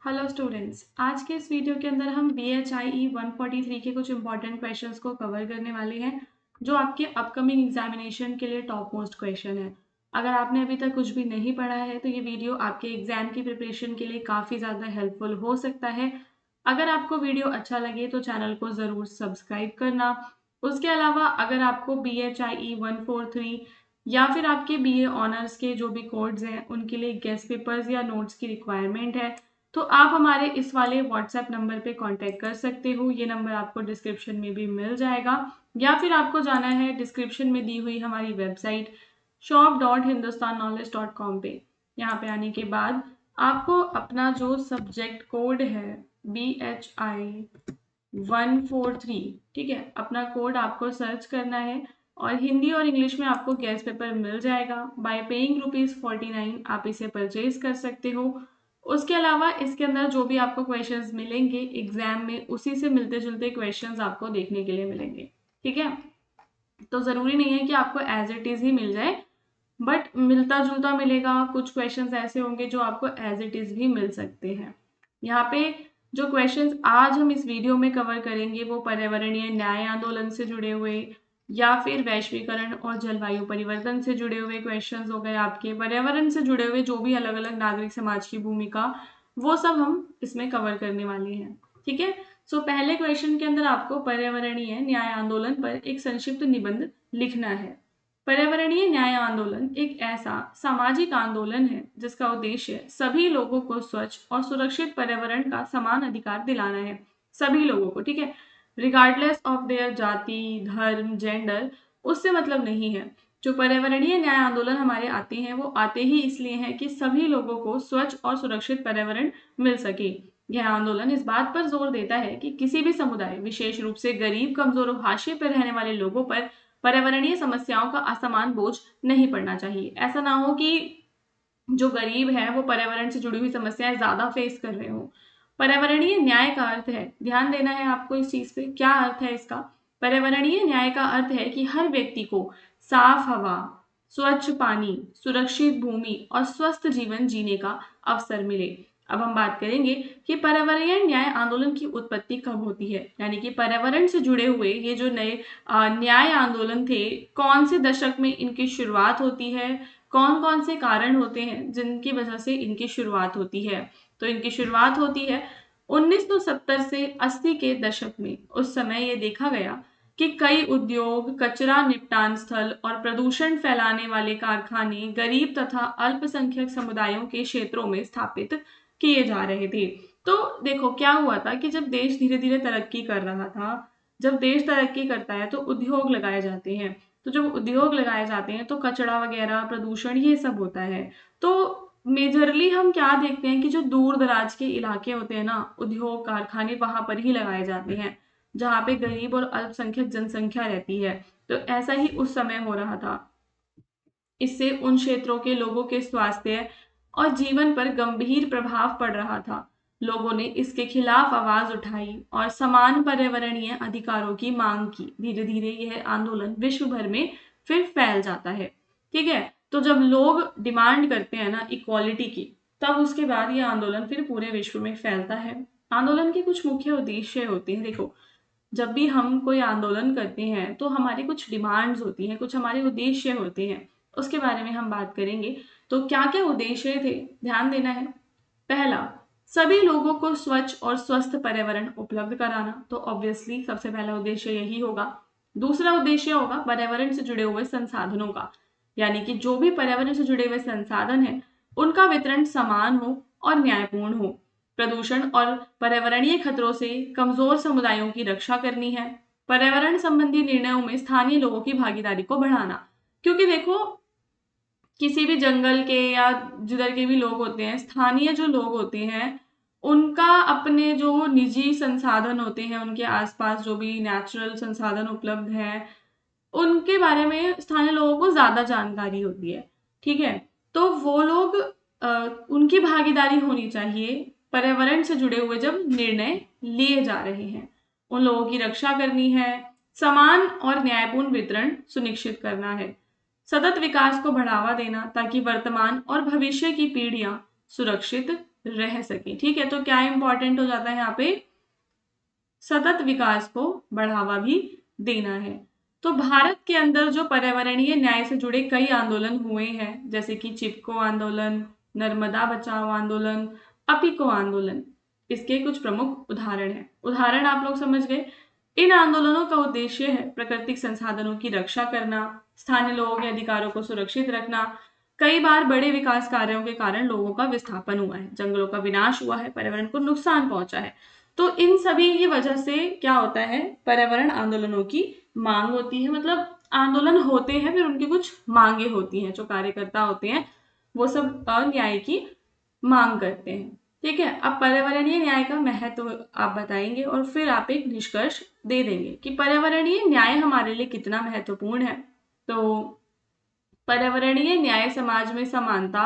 Hello students, आज के इस वीडियो के अंदर हम BHIE 143 के कुछ इंपॉर्टेंट क्वेश्चंस को कवर करने वाले हैं जो आपके अपकमिंग एग्जामिनेशन के लिए टॉप मोस्ट क्वेश्चन है। अगर आपने अभी तक कुछ भी नहीं पढ़ा है तो ये वीडियो आपके एग्जाम की प्रिपरेशन के लिए काफ़ी ज़्यादा हेल्पफुल हो सकता है। अगर आपको वीडियो अच्छा लगे तो चैनल को ज़रूर सब्सक्राइब करना। उसके अलावा अगर आपको BHIE 143 या फिर आपके BA ऑनर्स के जो भी कोड्स हैं उनके लिए गेस्ट पेपर्स या नोट्स की रिक्वायरमेंट है तो आप हमारे इस वाले व्हाट्सएप नंबर पे कांटेक्ट कर सकते हो। ये नंबर आपको डिस्क्रिप्शन में भी मिल जाएगा या फिर आपको जाना है डिस्क्रिप्शन में दी हुई हमारी वेबसाइट shop.hindustanknowledge.com पे। यहाँ पे आने के बाद आपको अपना जो सब्जेक्ट कोड है BHI 143, ठीक है, अपना कोड आपको सर्च करना है और हिंदी और इंग्लिश में आपको गेस्ट पेपर मिल जाएगा। बाय पेइंग ₹49 आप इसे परचेज कर सकते हो। उसके अलावा इसके अंदर जो भी आपको क्वेश्चंस मिलेंगे एग्जाम में उसी से मिलते जुलते क्वेश्चंस आपको देखने के लिए मिलेंगे, ठीक है। तो ज़रूरी नहीं है कि आपको एज इट इज़ ही मिल जाए, बट मिलता जुलता मिलेगा। कुछ क्वेश्चंस ऐसे होंगे जो आपको एज इट इज़ भी मिल सकते हैं। यहाँ पे जो क्वेश्चंस आज हम इस वीडियो में कवर करेंगे वो पर्यावरणीय न्याय आंदोलन से जुड़े हुए या फिर वैश्वीकरण और जलवायु परिवर्तन से जुड़े हुए क्वेश्चंस हो गए, आपके पर्यावरण से जुड़े हुए जो भी अलग अलग नागरिक समाज की भूमिका, वो सब हम इसमें कवर करने वाले हैं, ठीक है। सो पहले क्वेश्चन के अंदर आपको पर्यावरणीय न्याय आंदोलन पर एक संक्षिप्त निबंध लिखना है। पर्यावरणीय न्याय आंदोलन एक ऐसा सामाजिक आंदोलन है जिसका उद्देश्य सभी लोगों को स्वच्छ और सुरक्षित पर्यावरण का समान अधिकार दिलाना है। सभी लोगों को, ठीक है, रिगार्डलेस ऑफ देयर जाति, धर्म, जेंडर, उससे मतलब नहीं है। जो पर्यावरणीय न्याय आंदोलन हमारे आते हैं वो आते ही इसलिए हैं कि सभी लोगों को स्वच्छ और सुरक्षित पर्यावरण मिल सके। यह आंदोलन इस बात पर जोर देता है कि किसी भी समुदाय, विशेष रूप से गरीब, कमजोर और हाशिए पर रहने वाले लोगों पर पर्यावरणीय समस्याओं का असमान बोझ नहीं पड़ना चाहिए। ऐसा ना हो कि जो गरीब है वो पर्यावरण से जुड़ी हुई समस्याएं ज्यादा फेस कर रहे हो। पर्यावरणीय न्याय का अर्थ है, ध्यान देना है आपको इस चीज पे, क्या अर्थ है इसका। पर्यावरणीय न्याय का अर्थ है कि हर व्यक्ति को साफ हवा, स्वच्छ पानी, सुरक्षित भूमि और स्वस्थ जीवन जीने का अवसर मिले। अब हम बात करेंगे कि पर्यावरणीय न्याय आंदोलन की उत्पत्ति कब होती है, यानी कि पर्यावरण से जुड़े हुए ये जो नए न्याय आंदोलन थे, कौन से दशक में इनकी शुरुआत होती है, कौन कौन से कारण होते हैं जिनकी वजह से इनकी शुरुआत होती है। तो इनकी शुरुआत होती है 1970 से 80 के दशक में। उस समय ये देखा गया कि कई उद्योग, कचरा निपटान स्थल और प्रदूषण फैलाने वाले कारखाने गरीब तथा अल्पसंख्यक समुदायों के क्षेत्रों में स्थापित किए जा रहे थे। तो देखो क्या हुआ था कि जब देश धीरे धीरे तरक्की कर रहा था, जब देश तरक्की करता है तो उद्योग लगाए जाते हैं। तो जब उद्योग लगाए जाते हैं तो कचरा वगैरह, प्रदूषण, ये सब होता है। तो मेजरली हम क्या देखते हैं कि जो दूर दराज के इलाके होते हैं ना, उद्योग कारखाने वहां पर ही लगाए जाते हैं जहाँ पे गरीब और अल्पसंख्यक जनसंख्या रहती है। तो ऐसा ही उस समय हो रहा था। इससे उन क्षेत्रों के लोगों के स्वास्थ्य और जीवन पर गंभीर प्रभाव पड़ रहा था। लोगों ने इसके खिलाफ आवाज उठाई और समान पर्यावरणीय अधिकारों की मांग की। धीरे धीरे यह आंदोलन विश्व भर में फिर फैल जाता है, ठीक है। तो जब लोग डिमांड करते हैं ना इक्वालिटी की, तब उसके बाद ये आंदोलन फिर पूरे विश्व में फैलता है। आंदोलन के कुछ मुख्य उद्देश्य होते हैं। देखो, जब भी हम कोई आंदोलन करते हैं तो हमारी कुछ डिमांड्स होती हैं, कुछ हमारे उद्देश्य होते हैं, उसके बारे में हम बात करेंगे। तो क्या क्या उद्देश्य थे, ध्यान देना है। पहला, सभी लोगों को स्वच्छ और स्वस्थ पर्यावरण उपलब्ध कराना, तो ऑब्वियसली सबसे पहला उद्देश्य यही होगा। दूसरा उद्देश्य होगा पर्यावरण से जुड़े हुए संसाधनों का, यानी कि जो भी पर्यावरण से जुड़े हुए संसाधन हैं उनका वितरण समान हो और न्यायपूर्ण हो। प्रदूषण और पर्यावरणीय खतरों से कमजोर समुदायों की रक्षा करनी है। पर्यावरण संबंधी निर्णयों में स्थानीय लोगों की भागीदारी को बढ़ाना, क्योंकि देखो किसी भी जंगल के या जिधर के भी लोग होते हैं, स्थानीय जो लोग होते हैं, उनका अपने जो निजी संसाधन होते हैं, उनके आसपास जो भी नेचुरल संसाधन उपलब्ध हैं, उनके बारे में स्थानीय लोगों को ज्यादा जानकारी होती है, ठीक है। तो वो लोग उनकी भागीदारी होनी चाहिए पर्यावरण से जुड़े हुए जब निर्णय लिए जा रहे हैं। उन लोगों की रक्षा करनी है, समान और न्यायपूर्ण वितरण सुनिश्चित करना है, सतत विकास को बढ़ावा देना ताकि वर्तमान और भविष्य की पीढ़ियां सुरक्षित, रह सके। ठीक है, तो क्या इंपॉर्टेंट हो जाता है यहाँ पे, सतत विकास को बढ़ावा भी देना है। तो भारत के अंदर जो पर्यावरणीय न्याय से जुड़े कई आंदोलन हुए हैं, जैसे कि चिपको आंदोलन, नर्मदा बचाओ आंदोलन, अपिको आंदोलन, इसके कुछ प्रमुख उदाहरण हैं। उदाहरण आप लोग समझ गए। इन आंदोलनों का उद्देश्य है प्राकृतिक संसाधनों की रक्षा करना, स्थानीय लोगों के अधिकारों को सुरक्षित रखना। कई बार बड़े विकास कार्यों के कारण लोगों का विस्थापन हुआ है, जंगलों का विनाश हुआ है, पर्यावरण को नुकसान पहुंचा है। तो इन सभी की वजह से क्या होता है, पर्यावरण आंदोलनों की मांग होती है। मतलब आंदोलन होते हैं, फिर उनकी कुछ मांगे होती हैं, जो कार्यकर्ता होते हैं वो सब न्याय की मांग करते हैं। ठीक है, अब पर्यावरणीय न्याय का महत्व आप बताएंगे और फिर आप एक निष्कर्ष दे देंगे कि पर्यावरणीय न्याय हमारे लिए कितना महत्वपूर्ण है। तो पर्यावरणीय न्याय समाज में समानता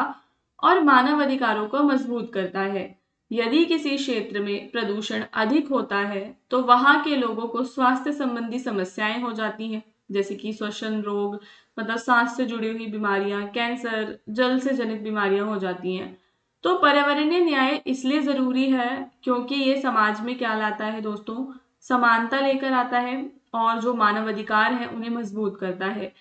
और मानव अधिकारों को मजबूत करता है। यदि किसी क्षेत्र में प्रदूषण अधिक होता है तो वहां के लोगों को स्वास्थ्य संबंधी समस्याएं हो जाती हैं, जैसे कि श्वसन रोग, मतलब सांस से जुड़ी हुई बीमारियां, कैंसर, जल से जनित बीमारियां हो जाती हैं। तो पर्यावरणीय न्याय इसलिए जरूरी है क्योंकि ये समाज में क्या लाता है दोस्तों, समानता लेकर आता है और जो मानव अधिकार है उन्हें मजबूत करता है।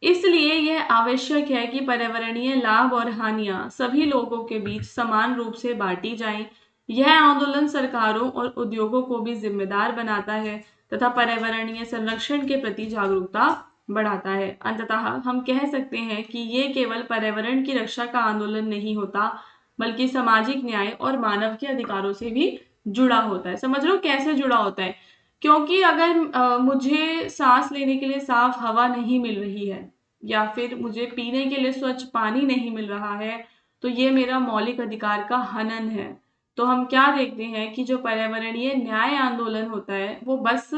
इसलिए यह आवश्यक है कि पर्यावरणीय लाभ और हानियां सभी लोगों के बीच समान रूप से बांटी जाएं। यह आंदोलन सरकारों और उद्योगों को भी जिम्मेदार बनाता है तथा पर्यावरणीय संरक्षण के प्रति जागरूकता बढ़ाता है। अंततः हम कह सकते हैं कि ये केवल पर्यावरण की रक्षा का आंदोलन नहीं होता, बल्कि सामाजिक न्याय और मानव के अधिकारों से भी जुड़ा होता है। समझ लो कैसे जुड़ा होता है, क्योंकि अगर मुझे सांस लेने के लिए साफ हवा नहीं मिल रही है या फिर मुझे पीने के लिए स्वच्छ पानी नहीं मिल रहा है, तो ये मेरा मौलिक अधिकार का हनन है। तो हम क्या देखते हैं कि जो पर्यावरणीय न्याय आंदोलन होता है वो बस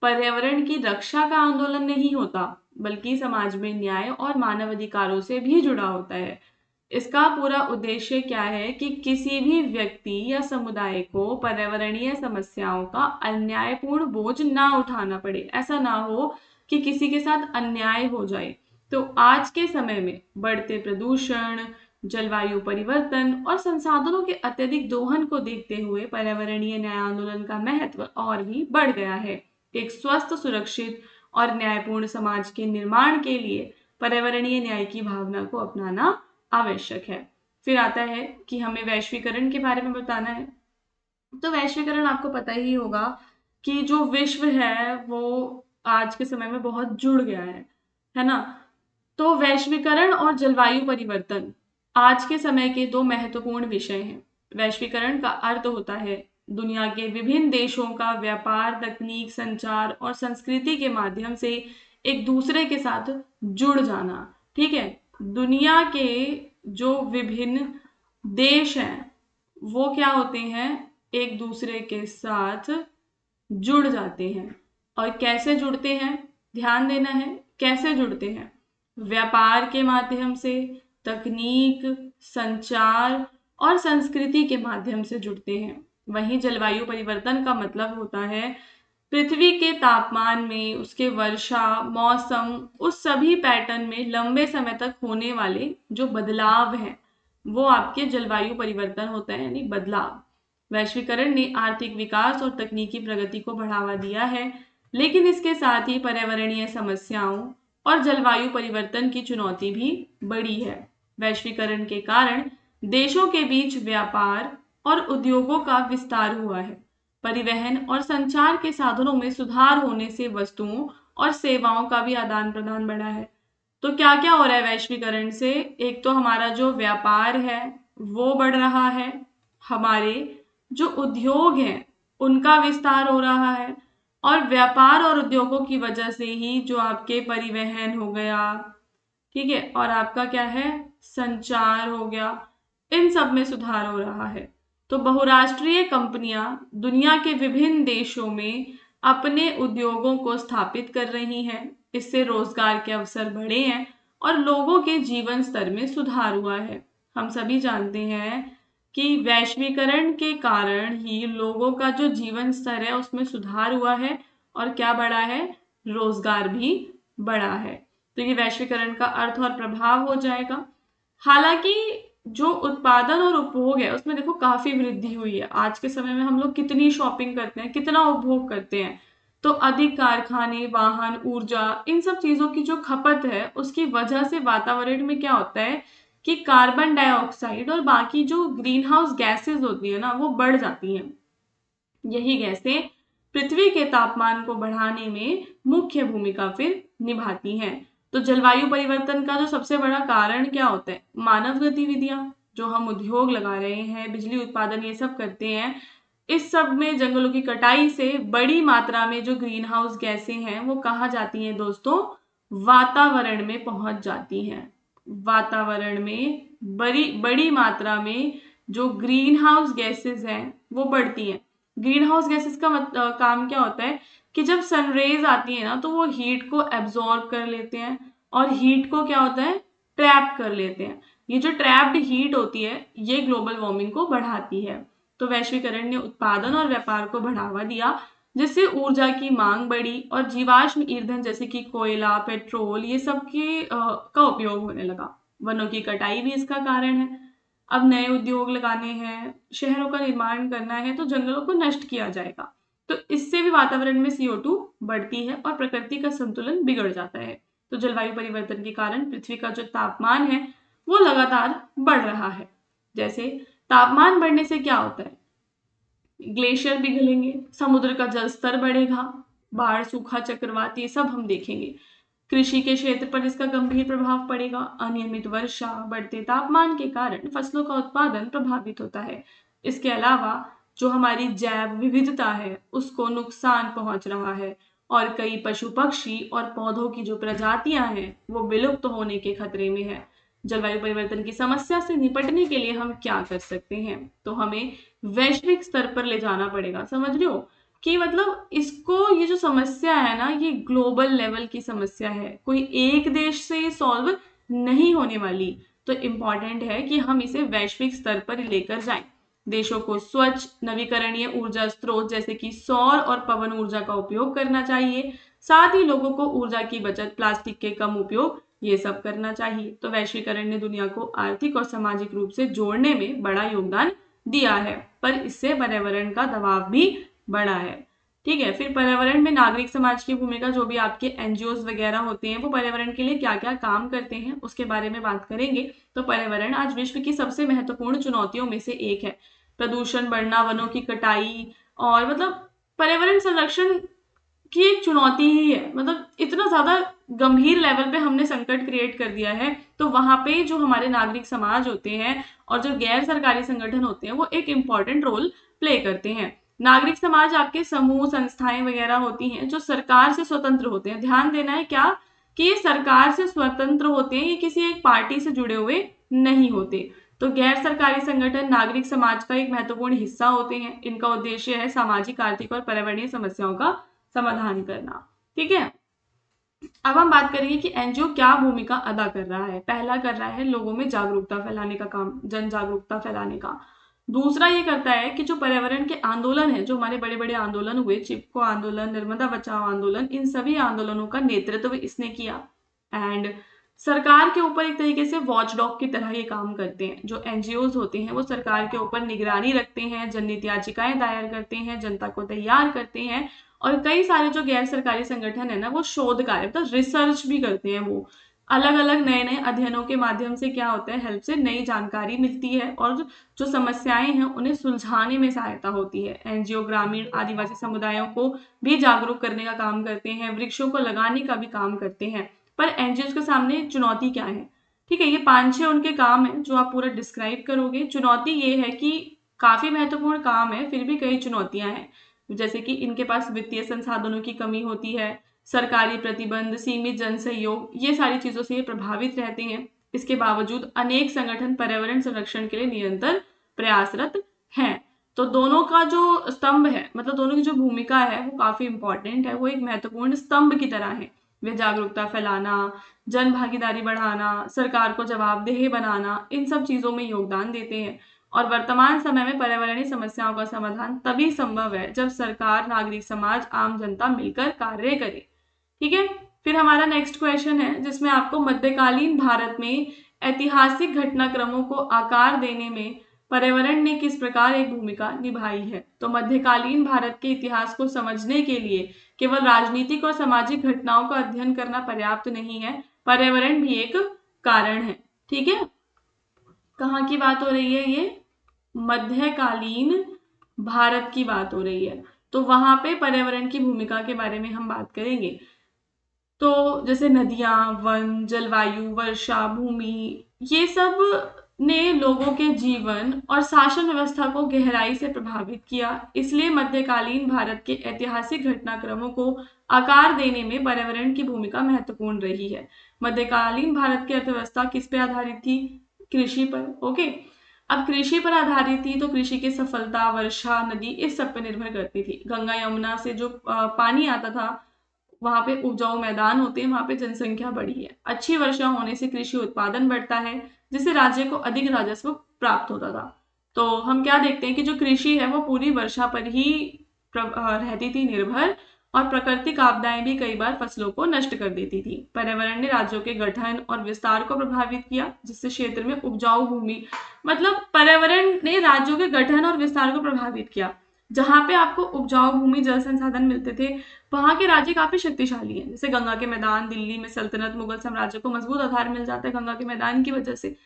पर्यावरण की रक्षा का आंदोलन नहीं होता, बल्कि समाज में न्याय और मानव अधिकारों से भी जुड़ा होता है। इसका पूरा उद्देश्य क्या है कि किसी भी व्यक्ति या समुदाय को पर्यावरणीय समस्याओं का अन्यायपूर्ण बोझ ना उठाना पड़े। ऐसा ना हो कि किसी के साथ अन्याय हो जाए। तो आज के समय में बढ़ते प्रदूषण, जलवायु परिवर्तन और संसाधनों के अत्यधिक दोहन को देखते हुए पर्यावरणीय न्याय आंदोलन का महत्व और भी बढ़ गया है। एक स्वस्थ, सुरक्षित और न्यायपूर्ण समाज के निर्माण के लिए पर्यावरणीय न्याय की भावना को अपनाना आवश्यक है। फिर आता है कि हमें वैश्वीकरण के बारे में बताना है। तो वैश्वीकरण आपको पता ही होगा कि जो विश्व है वो आज के समय में बहुत जुड़ गया है ना। तो वैश्वीकरण और जलवायु परिवर्तन आज के समय के दो महत्वपूर्ण विषय हैं। वैश्वीकरण का अर्थ होता है दुनिया के विभिन्न देशों का व्यापार, तकनीक, संचार और संस्कृति के माध्यम से एक दूसरे के साथ जुड़ जाना। ठीक है, दुनिया के जो विभिन्न देश हैं वो क्या होते हैं, एक दूसरे के साथ जुड़ जाते हैं। और कैसे जुड़ते हैं, ध्यान देना है, कैसे जुड़ते हैं, व्यापार के माध्यम से, तकनीक, संचार और संस्कृति के माध्यम से जुड़ते हैं। वहीं जलवायु परिवर्तन का मतलब होता है पृथ्वी के तापमान में, उसके वर्षा, मौसम, उस सभी पैटर्न में लंबे समय तक होने वाले जो बदलाव हैं वो आपके जलवायु परिवर्तन होता है, यानी बदलाव। वैश्वीकरण ने आर्थिक विकास और तकनीकी प्रगति को बढ़ावा दिया है, लेकिन इसके साथ ही पर्यावरणीय समस्याओं और जलवायु परिवर्तन की चुनौती भी बढ़ी है। वैश्वीकरण के कारण देशों के बीच व्यापार और उद्योगों का विस्तार हुआ है। परिवहन और संचार के साधनों में सुधार होने से वस्तुओं और सेवाओं का भी आदान प्रदान बढ़ा है। तो क्या क्या हो रहा है वैश्वीकरण से, एक तो हमारा जो व्यापार है वो बढ़ रहा है, हमारे जो उद्योग हैं उनका विस्तार हो रहा है, और व्यापार और उद्योगों की वजह से ही जो आपके परिवहन हो गया, ठीक है, और आपका क्या है, संचार हो गया, इन सब में सुधार हो रहा है। तो बहुराष्ट्रीय कंपनियां दुनिया के विभिन्न देशों में अपने उद्योगों को स्थापित कर रही हैं। इससे रोजगार के अवसर बढ़े हैं और लोगों के जीवन स्तर में सुधार हुआ है। हम सभी जानते हैं कि वैश्वीकरण के कारण ही लोगों का जो जीवन स्तर है उसमें सुधार हुआ है, और क्या बढ़ा है, रोजगार भी बढ़ा है। तो ये वैश्वीकरण का अर्थ और प्रभाव हो जाएगा। हालांकि जो उत्पादन और उपभोग है उसमें देखो काफी वृद्धि हुई है। आज के समय में हम लोग कितनी शॉपिंग करते हैं, कितना उपभोग करते हैं, तो अधिक कारखाने, वाहन, ऊर्जा, इन सब चीजों की जो खपत है उसकी वजह से वातावरण में क्या होता है कि कार्बन डाइऑक्साइड और बाकी जो ग्रीन हाउस गैसेज होती है ना वो बढ़ जाती हैं। यही गैसें पृथ्वी के तापमान को बढ़ाने में मुख्य भूमिका फिर निभाती हैं। तो जलवायु परिवर्तन का जो सबसे बड़ा कारण क्या होता है? मानव गतिविधियां, जो हम उद्योग लगा रहे हैं, बिजली उत्पादन, ये सब करते हैं। इस सब में जंगलों की कटाई से बड़ी मात्रा में जो ग्रीन हाउस गैसें हैं वो कहाँ जाती हैं दोस्तों? वातावरण में पहुंच जाती हैं। वातावरण में बड़ी बड़ी मात्रा में जो ग्रीन हाउस गैसेस हैं वो बढ़ती हैं। ग्रीन हाउस गैसेस का काम क्या होता है कि जब सनरेज आती है ना तो वो हीट को एब्जॉर्ब कर लेते हैं और हीट को क्या होता है? ट्रैप कर लेते हैं। ये जो ट्रैप्ड हीट होती है ये ग्लोबल वार्मिंग को बढ़ाती है। तो वैश्वीकरण ने उत्पादन और व्यापार को बढ़ावा दिया, जिससे ऊर्जा की मांग बढ़ी और जीवाश्म ईंधन जैसे कि कोयला, पेट्रोल, ये सब का उपयोग होने लगा। वनों की कटाई भी इसका कारण है। अब नए उद्योग लगाने हैं, शहरों का निर्माण करना है तो जंगलों को नष्ट किया जाएगा। तो इससे भी वातावरण में CO2 बढ़ती है और प्रकृति का संतुलन बिगड़ जाता है। तो जलवायु परिवर्तन के कारण पृथ्वी का जो तापमान है वो लगातार बढ़ रहा है। जैसे तापमान बढ़ने से क्या होता है? ग्लेशियर पिघलेंगे, समुद्र का जल स्तर बढ़ेगा, बाढ़, सूखा, चक्रवात, ये सब हम देखेंगे। कृषि के क्षेत्र पर इसका गंभीर प्रभाव पड़ेगा। अनियमित वर्षा, बढ़ते तापमान के कारण फसलों का उत्पादन प्रभावित होता है। इसके अलावा जो हमारी जैव विविधता है उसको नुकसान पहुंच रहा है और कई पशु पक्षी और पौधों की जो प्रजातियां हैं वो विलुप्त होने के खतरे में है। जलवायु परिवर्तन की समस्या से निपटने के लिए हम क्या कर सकते हैं? तो हमें वैश्विक स्तर पर ले जाना पड़ेगा। समझ रहे हो कि मतलब इसको, ये जो समस्या है ना ये ग्लोबल लेवल की समस्या है, कोई एक देश से सॉल्व नहीं होने वाली। तो इम्पॉर्टेंट है कि हम इसे वैश्विक स्तर पर लेकर जाएं। देशों को स्वच्छ नवीकरणीय ऊर्जा स्रोत जैसे कि सौर और पवन ऊर्जा का उपयोग करना चाहिए। साथ ही लोगों को ऊर्जा की बचत, प्लास्टिक के कम उपयोग, ये सब करना चाहिए। तो वैश्वीकरण ने दुनिया को आर्थिक और सामाजिक रूप से जोड़ने में बड़ा योगदान दिया है, पर इससे पर्यावरण का दबाव भी बढ़ा है। ठीक है, फिर पर्यावरण में नागरिक समाज की भूमिका, जो भी आपके एनजीओज वगैरह होते हैं वो पर्यावरण के लिए क्या क्या काम करते हैं उसके बारे में बात करेंगे। तो पर्यावरण आज विश्व की सबसे महत्वपूर्ण चुनौतियों में से एक है। प्रदूषण बढ़ना, वनों की कटाई और मतलब पर्यावरण संरक्षण की एक चुनौती ही है। मतलब इतना ज्यादा गंभीर लेवल पे हमने संकट क्रिएट कर दिया है। तो वहां पे जो हमारे नागरिक समाज होते हैं और जो गैर सरकारी संगठन होते हैं वो एक इम्पॉर्टेंट रोल प्ले करते हैं। नागरिक समाज आपके समूह, संस्थाएं वगैरह होती हैं जो सरकार से स्वतंत्र होते हैं। ध्यान देना है क्या कि ये सरकार से स्वतंत्र होते हैं, ये किसी एक पार्टी से जुड़े हुए नहीं होते। तो गैर सरकारी संगठन नागरिक समाज का एक महत्वपूर्ण हिस्सा होते हैं। इनका उद्देश्य है सामाजिक, आर्थिक और पर्यावरणीय समस्याओं का समाधान करना। ठीक है, अब हम बात करेंगे कि एनजीओ क्या भूमिका अदा कर रहा है। पहला कर रहा है लोगों में जागरूकता फैलाने का काम, जन जागरूकता फैलाने का। दूसरा ये करता है कि जो पर्यावरण के आंदोलन है, जो हमारे बड़े बड़े आंदोलन हुए, चिपको आंदोलन, नर्मदा बचाओ आंदोलन, इन सभी आंदोलनों का नेतृत्व इसने किया। एंड सरकार के ऊपर एक तरीके से वॉचडॉग की तरह ये काम करते हैं। जो एनजीओज होते हैं वो सरकार के ऊपर निगरानी रखते हैं, जनहित याचिकाएं दायर करते हैं, जनता को तैयार करते हैं। और कई सारे जो गैर सरकारी संगठन है ना वो शोध कार्य, मतलब रिसर्च भी करते हैं। वो अलग अलग नए नए अध्ययनों के माध्यम से क्या होता है, हेल्प से नई जानकारी मिलती है और जो समस्याएं हैं उन्हें सुलझाने में सहायता होती है। एनजीओ ग्रामीण आदिवासी समुदायों को भी जागरूक करने का काम करते हैं, वृक्षों को लगाने का भी काम करते हैं। पर एनजीओ के सामने चुनौती क्या है? ठीक है, ये 5-6 उनके काम है जो आप पूरा डिस्क्राइब करोगे। चुनौती ये है कि काफी महत्वपूर्ण काम है, फिर भी कई चुनौतियां हैं। जैसे कि इनके पास वित्तीय संसाधनों की कमी होती है, सरकारी प्रतिबंध, सीमित जन सहयोग, ये सारी चीजों से ये प्रभावित रहते हैं। इसके बावजूद अनेक संगठन पर्यावरण संरक्षण के लिए निरंतर प्रयासरत हैं। तो दोनों का जो स्तंभ है, मतलब दोनों की जो भूमिका है वो काफी इंपॉर्टेंट है, वो एक महत्वपूर्ण स्तंभ की तरह है। वे जागरूकता फैलाना, जन भागीदारी बढ़ाना, सरकार को जवाबदेह बनाना, इन सब चीजों में योगदान देते हैं। और वर्तमान समय में पर्यावरणीय समस्याओं का समाधान तभी संभव है जब सरकार, नागरिक समाज, आम जनता मिलकर कार्य करे। ठीक है, फिर हमारा नेक्स्ट क्वेश्चन है जिसमें आपको मध्यकालीन भारत में ऐतिहासिक घटनाक्रमों को आकार देने में पर्यावरण ने किस प्रकार एक भूमिका निभाई है? तो मध्यकालीन भारत के इतिहास को समझने के लिए केवल राजनीतिक और सामाजिक घटनाओं का अध्ययन करना पर्याप्त नहीं है, पर्यावरण भी एक कारण है। ठीक है, कहाँ की बात हो रही है? ये मध्यकालीन भारत की बात हो रही है, तो वहां पे पर्यावरण की भूमिका के बारे में हम बात करेंगे। तो जैसे नदियां, वन, जलवायु, वर्षा, भूमि, ये सब ने लोगों के जीवन और शासन व्यवस्था को गहराई से प्रभावित किया। इसलिए मध्यकालीन भारत के ऐतिहासिक घटनाक्रमों को आकार देने में पर्यावरण की भूमिका महत्वपूर्ण रही है। मध्यकालीन भारत की अर्थव्यवस्था किस पे आधारित थी? कृषि पर। ओके, अब कृषि पर आधारित थी तो कृषि की सफलता वर्षा, नदी, इस सब पर निर्भर करती थी। गंगा यमुना से जो पानी आता था, वहां पे उपजाऊ मैदान होते हैं, वहां पे जनसंख्या बढ़ी है। अच्छी वर्षा होने से कृषि उत्पादन बढ़ता है, जिससे राज्य को अधिक राजस्व प्राप्त होता था। तो हम क्या देखते हैं कि जो कृषि है वो पूरी वर्षा पर ही रहती थी निर्भर, और प्राकृतिक आपदाएं भी कई बार फसलों को नष्ट कर देती थी। पर्यावरण ने राज्यों के गठन और विस्तार को प्रभावित किया, जिससे क्षेत्र में उपजाऊ भूमि, मतलब पर्यावरण ने राज्यों के गठन और विस्तार को प्रभावित किया। जहां पे आपको उपजाऊ भूमि, जल संसाधन मिलते थे, वहां के राज्य काफी शक्तिशाली हैं। जैसे गंगा के मैदान, दिल्ली में सल्तनत, मुगल साम्राज्य को मजबूत आधार मिल जाता है गंगा के मैदान की वजह से,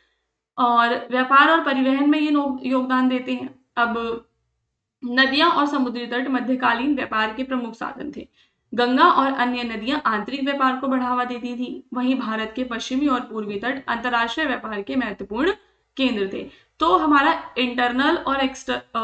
और व्यापार और परिवहन में ये योगदान देते हैं। अब नदियां और समुद्री तट मध्यकालीन व्यापार के प्रमुख साधन थे। गंगा और अन्य नदियां आंतरिक व्यापार को बढ़ावा देती थी, वहीं भारत के पश्चिमी और पूर्वी तट अंतर्राष्ट्रीय व्यापार के महत्वपूर्ण केंद्र थे। तो हमारा इंटरनल और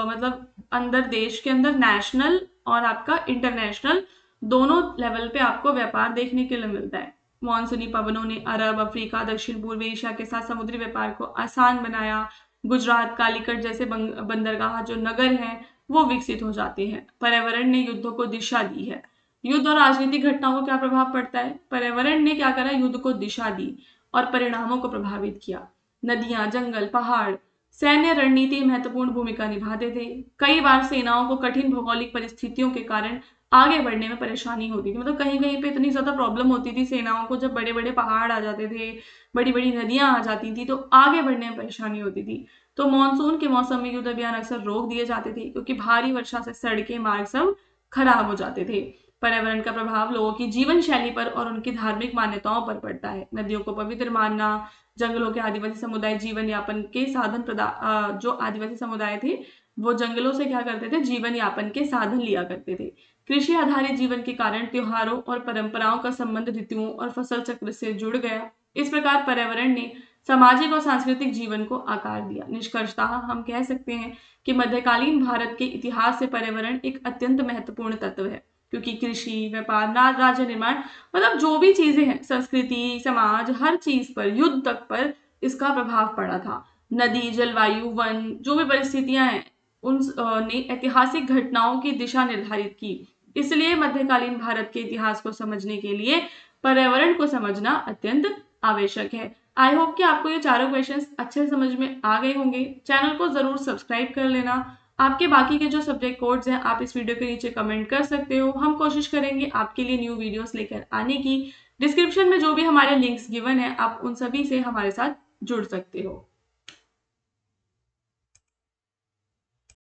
मतलब अंदर देश के अंदर नेशनल और आपका इंटरनेशनल दोनों लेवल पे आपको व्यापार देखने के लिए मिलता है। मानसूनी पवनों ने अरब, अफ्रीका, दक्षिण पूर्व एशिया के साथ समुद्री व्यापार को आसान बनाया। गुजरात, कालीकट जैसे बंदरगाह जो नगर हैं वो विकसित हो जाते हैं। पर्यावरण ने युद्धों को दिशा दी है। युद्ध और राजनीतिक घटनाओं को क्या प्रभाव पड़ता है? पर्यावरण ने क्या करा? युद्ध को दिशा दी और परिणामों को प्रभावित किया। नदियां, जंगल, पहाड़ सैन्य रणनीति महत्वपूर्ण भूमिका निभाते थे। कई बार सेनाओं को कठिन भौगोलिक परिस्थितियों के कारण आगे बढ़ने में परेशानी होती थी। मतलब कहीं कहीं पे इतनी ज्यादा प्रॉब्लम होती थी सेनाओं को, जब बड़े बड़े पहाड़ आ जाते थे, बड़ी बड़ी नदियां आ जाती थी, तो आगे बढ़ने में परेशानी होती थी। तो मानसून के मौसम में युद्ध अभियान अक्सर रोक दिए जाते थे, क्योंकि भारी वर्षा से सड़कें, मार्ग सब खराब हो जाते थे। पर्यावरण का प्रभाव लोगों की जीवन शैली पर और उनकी धार्मिक मान्यताओं पर पड़ता है। नदियों को पवित्र मानना, जंगलों के आदिवासी समुदाय जीवन यापन के साधन जो आदिवासी समुदाय थे वो जंगलों से क्या करते थे? जीवन यापन के साधन लिया करते थे। कृषि आधारित जीवन के कारण त्योहारों और परंपराओं का संबंध ऋतुओं और फसल चक्र से जुड़ गया। इस प्रकार पर्यावरण ने सामाजिक और सांस्कृतिक जीवन को आकार दिया। निष्कर्षतः हम कह सकते हैं कि मध्यकालीन भारत के इतिहास से पर्यावरण एक अत्यंत महत्वपूर्ण तत्व है, क्योंकि कृषि, व्यापार, राज्य निर्माण, मतलब जो भी चीजें हैं, संस्कृति, समाज, हर चीज पर, युद्ध तक पर इसका प्रभाव पड़ा था। नदी, जलवायु, वन, जो भी परिस्थितियां हैं, उन ने ऐतिहासिक घटनाओं की दिशा निर्धारित की। इसलिए मध्यकालीन भारत के इतिहास को समझने के लिए पर्यावरण को समझना अत्यंत आवश्यक है। आई होप कि आपको ये चारों क्वेश्चंस अच्छे से समझ में आ गए होंगे। चैनल को जरूर सब्सक्राइब कर लेना। आपके बाकी के जो सब्जेक्ट कोड्स हैं आप इस वीडियो के नीचे कमेंट कर सकते हो। हम कोशिश करेंगे आपके लिए न्यू वीडियोस लेकर आने की। डिस्क्रिप्शन में जो भी हमारे लिंक्स गिवन है, आप उन सभी से हमारे साथ जुड़ सकते हो।